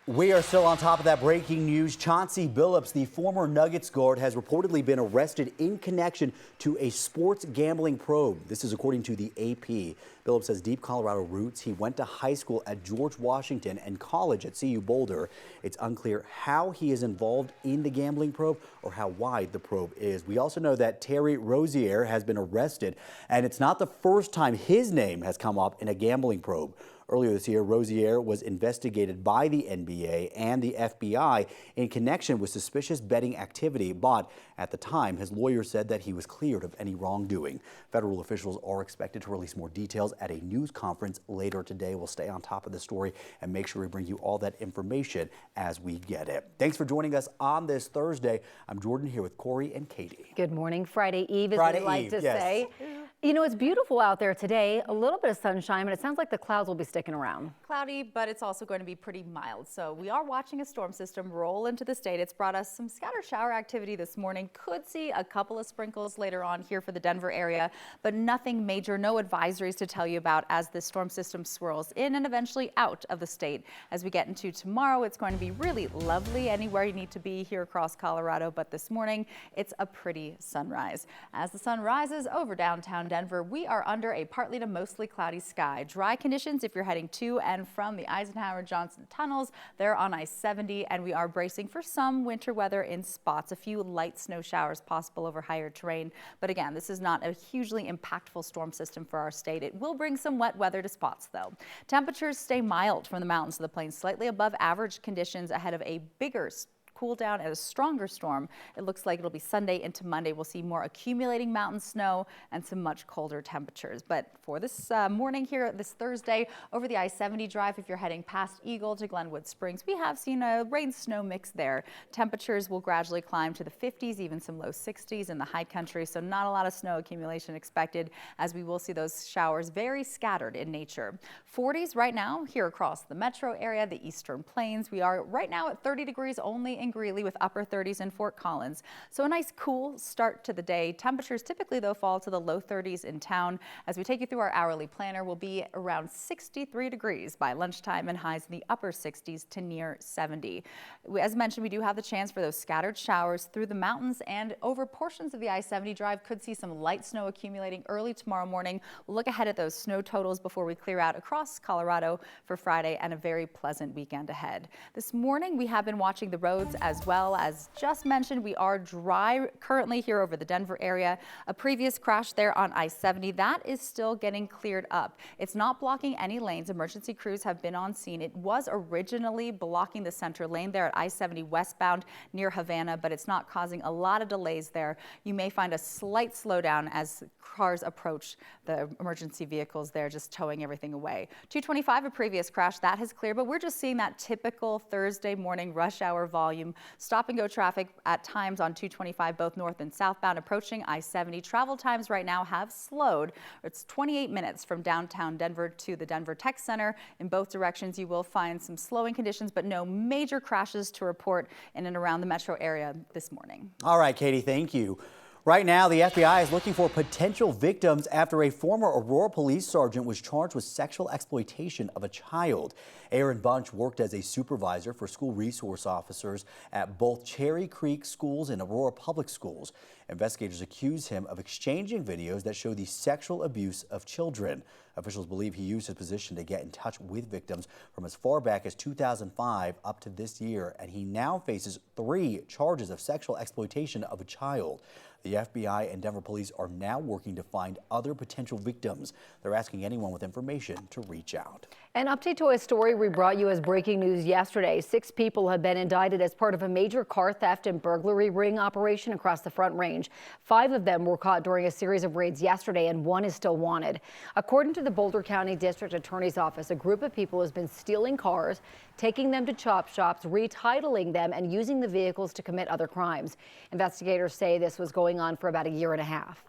We are still on top of that breaking news. Chauncey Billups, the former Nuggets guard, has reportedly been arrested in connection to a sports gambling probe. This is according to the AP. Billups has deep Colorado roots. He went to high school at George Washington and college at CU Boulder. It's unclear how he is involved in the gambling probe or how wide the probe is. We also know that Terry Rozier has been arrested, and it's not the first time his name has come up in a gambling probe. Earlier this year, Rozier was investigated by the NBA and the FBI in connection with suspicious betting activity, but at the time, his lawyer said that he was cleared of any wrongdoing. Federal officials are expected to release more details at a news conference later today. We'll stay on top of the story and make sure we bring you all that information as we get it. Thanks for joining us on this Thursday. I'm Jordan here with Corey and Katie. Good morning. Friday Eve, as we like to say. You know, it's beautiful out there today. A little bit of sunshine, but it sounds like the clouds will be sticking around. Cloudy, but it's also going to be pretty mild. So we are watching a storm system roll into the state. It's brought us some scattered shower activity this morning. Could see a couple of sprinkles later on here for the Denver area, but nothing major, no advisories to tell you about as this storm system swirls in and eventually out of the state. As we get into tomorrow, it's going to be really lovely anywhere you need to be here across Colorado, but this morning it's a pretty sunrise. As the sun rises over downtown Denver, we are under a partly to mostly cloudy sky. Dry conditions if you're heading to and from the Eisenhower-Johnson tunnels. They're on I-70, and we are bracing for some winter weather in spots. A few light snow showers possible over higher terrain. But again, this is not a hugely impactful storm system for our state. It will bring some wet weather to spots, though. Temperatures stay mild from the mountains to the plains, slightly above average conditions ahead of a bigger cool down and a stronger storm. It looks like it'll be Sunday into Monday. We'll see more accumulating mountain snow and some much colder temperatures. But for this morning here, this Thursday, over the I-70 drive, if you're heading past Eagle to Glenwood Springs, we have seen a rain-snow mix there. Temperatures will gradually climb to the 50s, even some low 60s in the high country, so not a lot of snow accumulation expected, as we will see those showers very scattered in nature. 40s right now here across the metro area, the eastern plains. We are right now at 30 degrees only in Greeley, with upper 30s in Fort Collins. So a nice cool start to the day. Temperatures typically, though, fall to the low 30s in town. As we take you through our hourly planner, we'll be around 63 degrees by lunchtime and highs in the upper 60s to near 70. As mentioned, we do have the chance for those scattered showers through the mountains and over portions of the I-70 drive. Could see some light snow accumulating early tomorrow morning. We'll look ahead at those snow totals before we clear out across Colorado for Friday and a very pleasant weekend ahead. This morning, we have been watching the roads as well. As just mentioned, we are dry currently here over the Denver area. A previous crash there on I-70, that is still getting cleared up. It's not blocking any lanes. Emergency crews have been on scene. It was originally blocking the center lane there at I-70 westbound near Havana, but it's not causing a lot of delays there. You may find a slight slowdown as cars approach the emergency vehicles there, just towing everything away. 225, a previous crash, that has cleared, but we're just seeing that typical Thursday morning rush hour volume. Stop and go traffic at times on 225, both north and southbound approaching I-70. Travel times right now have slowed. It's 28 minutes from downtown Denver to the Denver Tech Center. In both directions, you will find some slowing conditions, but no major crashes to report in and around the metro area this morning. All right, Katie, thank you. Right now, the FBI is looking for potential victims after a former Aurora police sergeant was charged with sexual exploitation of a child. Aaron Bunch worked as a supervisor for school resource officers at both Cherry Creek schools and Aurora Public Schools. Investigators accuse him of exchanging videos that show the sexual abuse of children. Officials believe he used his position to get in touch with victims from as far back as 2005 up to this year, and he now faces 3 charges of sexual exploitation of a child. The FBI and Denver police are now working to find other potential victims. They're asking anyone with information to reach out. An update to a story we brought you as breaking news yesterday. 6 people have been indicted as part of a major car theft and burglary ring operation across the Front Range. 5 of them were caught during a series of raids yesterday, and 1 is still wanted. According to the Boulder County District Attorney's Office, a group of people has been stealing cars, taking them to chop shops, retitling them, and using the vehicles to commit other crimes. Investigators say this was going on for about a year and a half.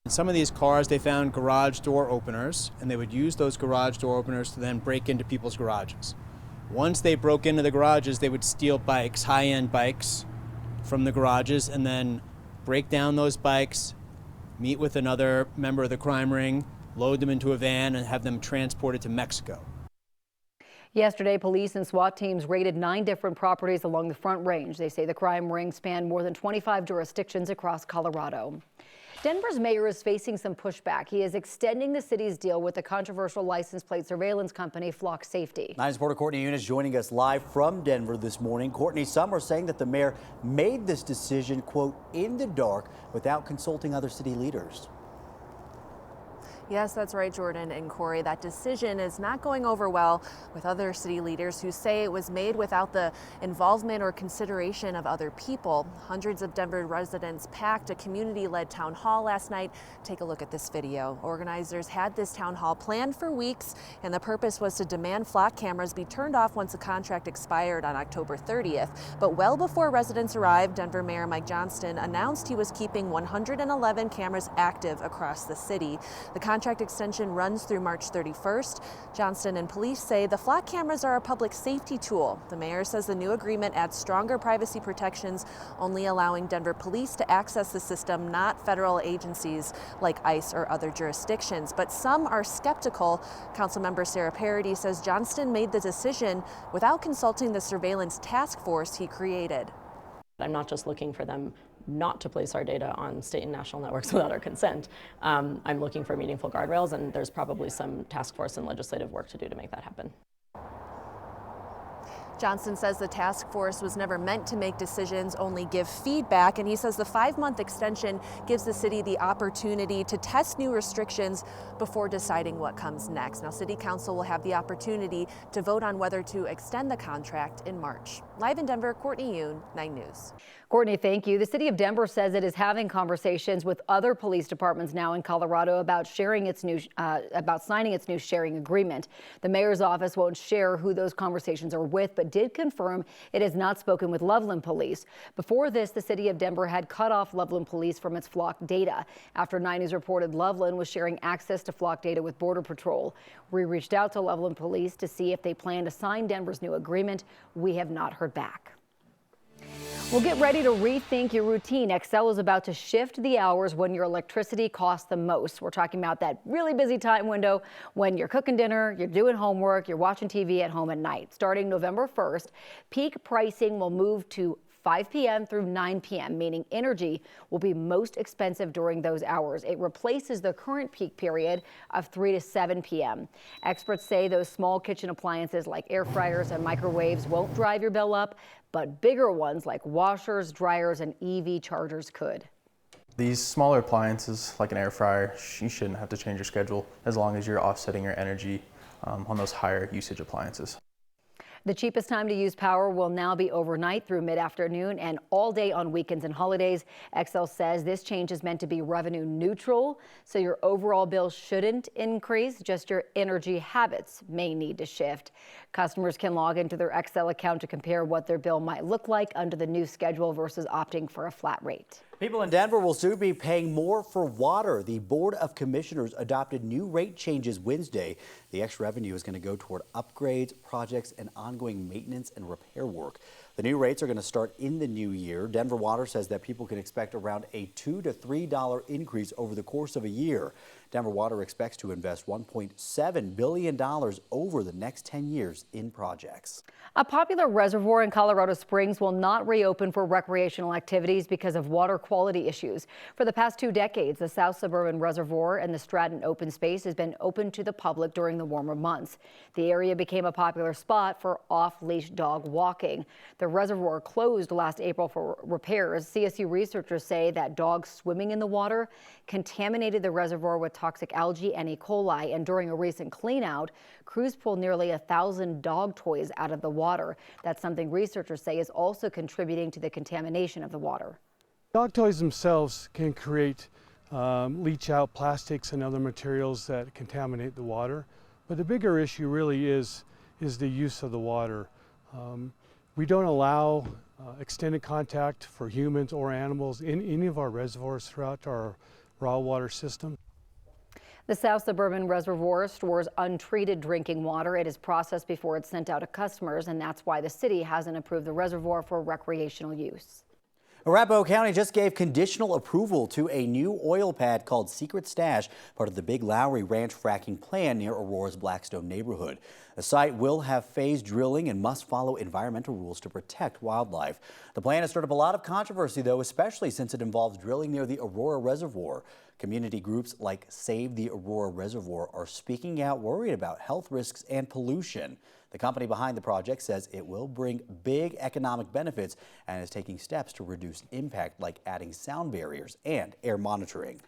In some of these cars, they found garage door openers, and they would use those garage door openers to then break into people's garages. Once they broke into the garages, they would steal bikes, high-end bikes, from the garages, and then break down those bikes, meet with another member of the crime ring, load them into a van, and have them transported to Mexico. Yesterday, police and SWAT teams raided 9 different properties along the Front Range. They say the crime ring spanned more than 25 jurisdictions across Colorado. Denver's mayor is facing some pushback. He is extending the city's deal with the controversial license plate surveillance company Flock Safety. 9 reporter Courtney Eunice joining us live from Denver this morning. Courtney, some are saying that the mayor made this decision, quote, in the dark without consulting other city leaders. Yes, that's right, Jordan and Corey. That decision is not going over well with other city leaders who say it was made without the involvement or consideration of other people. Hundreds of Denver residents packed a community-led town hall last night. Take a look at this video. Organizers had this town hall planned for weeks, and the purpose was to demand Flock cameras be turned off once the contract expired on October 30th. But well before residents arrived, Denver Mayor Mike Johnston announced he was keeping 111 cameras active across the city. The contract extension runs through March 31st. Johnston and police say the Flock cameras are a public safety tool. The mayor says the new agreement adds stronger privacy protections, only allowing Denver police to access the system, not federal agencies like ICE or other jurisdictions. But some are skeptical. Councilmember Sarah Parody says Johnston made the decision without consulting the surveillance task force he created. I'm not just looking for them not to place our data on state and national networks without our consent. I'm looking for meaningful guardrails, and there's probably some task force and legislative work to do to make that happen. Johnston says the task force was never meant to make decisions, only give feedback. And he says the 5-month extension gives the city the opportunity to test new restrictions before deciding what comes next. Now, City Council will have the opportunity to vote on whether to extend the contract in March. Live in Denver, Courtney Yoon, 9 News. Courtney, thank you. The city of Denver says it is having conversations with other police departments now in Colorado about signing its new sharing agreement. The mayor's office won't share who those conversations are with, but did confirm it has not spoken with Loveland Police. Before this, the city of Denver had cut off Loveland Police from its Flock data after 9 News reported Loveland was sharing access to Flock data with Border Patrol. We reached out to Loveland Police to see if they plan to sign Denver's new agreement. We have not heard back. Well, get ready to rethink your routine. Xcel is about to shift the hours when your electricity costs the most. We're talking about that really busy time window when you're cooking dinner, you're doing homework, you're watching TV at home at night. Starting November 1st, peak pricing will move to 5 p.m. through 9 p.m., meaning energy will be most expensive during those hours. It replaces the current peak period of 3 to 7 p.m. Experts say those small kitchen appliances like air fryers and microwaves won't drive your bill up, but bigger ones like washers, dryers, and EV chargers could. These smaller appliances, like an air fryer, you shouldn't have to change your schedule as long as you're offsetting your energy on those higher usage appliances. The cheapest time to use power will now be overnight through mid-afternoon and all day on weekends and holidays. Xcel says this change is meant to be revenue neutral, so your overall bill shouldn't increase, just your energy habits may need to shift. Customers can log into their Xcel account to compare what their bill might look like under the new schedule versus opting for a flat rate. People in Denver will soon be paying more for water. The Board of Commissioners adopted new rate changes Wednesday. The extra revenue is going to go toward upgrades, projects, and ongoing maintenance and repair work. The new rates are going to start in the new year. Denver Water says that people can expect around a $2 to $3 increase over the course of a year. Denver Water expects to invest $1.7 billion over the next 10 years in projects. A popular reservoir in Colorado Springs will not reopen for recreational activities because of water quality issues. For the past 2 decades, the South Suburban Reservoir and the Stratton Open Space has been open to the public during the warmer months. The area became a popular spot for off-leash dog walking. The reservoir closed last April for repairs. CSU researchers say that dogs swimming in the water contaminated the reservoir with toxic algae and E. coli, and during a recent clean-out, crews pulled nearly 1,000 dog toys out of the water. That's something researchers say is also contributing to the contamination of the water. Dog toys themselves can create leach out plastics and other materials that contaminate the water, but the bigger issue really is the use of the water. We don't allow extended contact for humans or animals in any of our reservoirs throughout our raw water system. The South Suburban Reservoir stores untreated drinking water. It is processed before it's sent out to customers, and that's why the city hasn't approved the reservoir for recreational use. Arapahoe County just gave conditional approval to a new oil pad called Secret Stash, part of the Big Lowry Ranch fracking plan near Aurora's Blackstone neighborhood. The site will have phased drilling and must follow environmental rules to protect wildlife. The plan has stirred up a lot of controversy, though, especially since it involves drilling near the Aurora Reservoir. Community groups like Save the Aurora Reservoir are speaking out, worried about health risks and pollution. The company behind the project says it will bring big economic benefits and is taking steps to reduce impact, like adding sound barriers and air monitoring.